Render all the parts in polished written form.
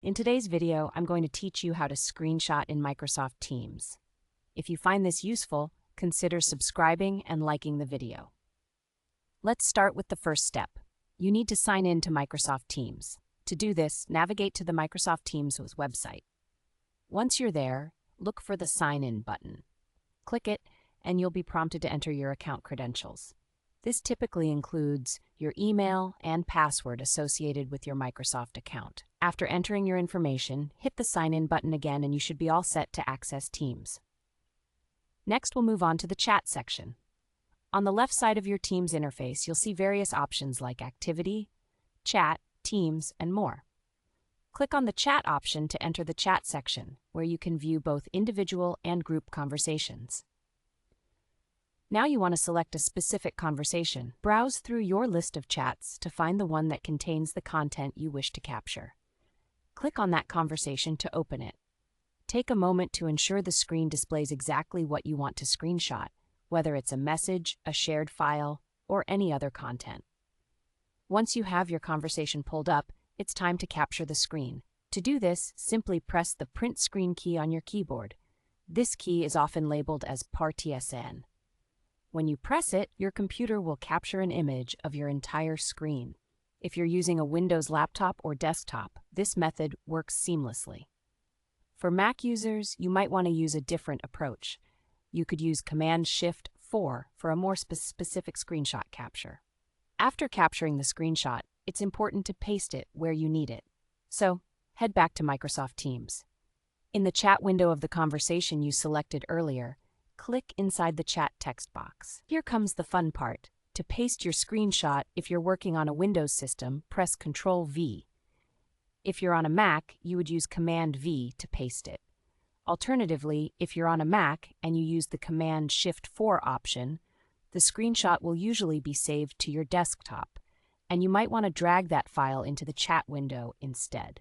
In today's video, I'm going to teach you how to screenshot in Microsoft Teams. If you find this useful, consider subscribing and liking the video. Let's start with the first step. You need to sign in to Microsoft Teams. To do this, navigate to the Microsoft Teams website. Once you're there, look for the Sign In button. Click it, and you'll be prompted to enter your account credentials. This typically includes your email and password associated with your Microsoft account. After entering your information, hit the Sign In button again and you should be all set to access Teams. Next, we'll move on to the Chat section. On the left side of your Teams interface, you'll see various options like Activity, Chat, Teams, and more. Click on the Chat option to enter the Chat section, where you can view both individual and group conversations. Now you want to select a specific conversation. Browse through your list of chats to find the one that contains the content you wish to capture. Click on that conversation to open it. Take a moment to ensure the screen displays exactly what you want to screenshot, whether it's a message, a shared file, or any other content. Once you have your conversation pulled up, it's time to capture the screen. To do this, simply press the Print Screen key on your keyboard. This key is often labeled as PAR-TSN. When you press it, your computer will capture an image of your entire screen. If you're using a Windows laptop or desktop, this method works seamlessly. For Mac users, you might want to use a different approach. You could use Command-Shift-4 for a more specific screenshot capture. After capturing the screenshot, it's important to paste it where you need it. So, head back to Microsoft Teams. In the chat window of the conversation you selected earlier, click inside the chat text box. Here comes the fun part. To paste your screenshot, if you're working on a Windows system, press Ctrl-V. If you're on a Mac, you would use Command-V to paste it. Alternatively, if you're on a Mac and you use the Command-Shift-4 option, the screenshot will usually be saved to your desktop, and you might want to drag that file into the chat window instead.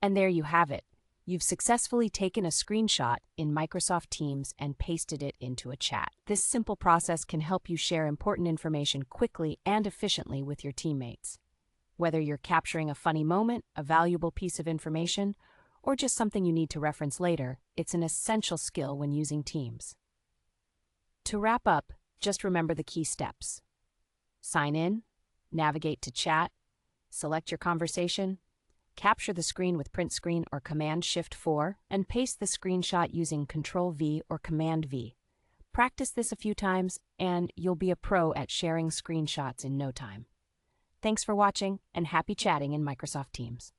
And there you have it. You've successfully taken a screenshot in Microsoft Teams and pasted it into a chat. This simple process can help you share important information quickly and efficiently with your teammates. Whether you're capturing a funny moment, a valuable piece of information, or just something you need to reference later, it's an essential skill when using Teams. To wrap up, just remember the key steps. Sign in, navigate to chat, select your conversation, capture the screen with Print Screen or Command-Shift-4, and paste the screenshot using Ctrl-V or Command-V. Practice this a few times, and you'll be a pro at sharing screenshots in no time. Thanks for watching, and happy chatting in Microsoft Teams.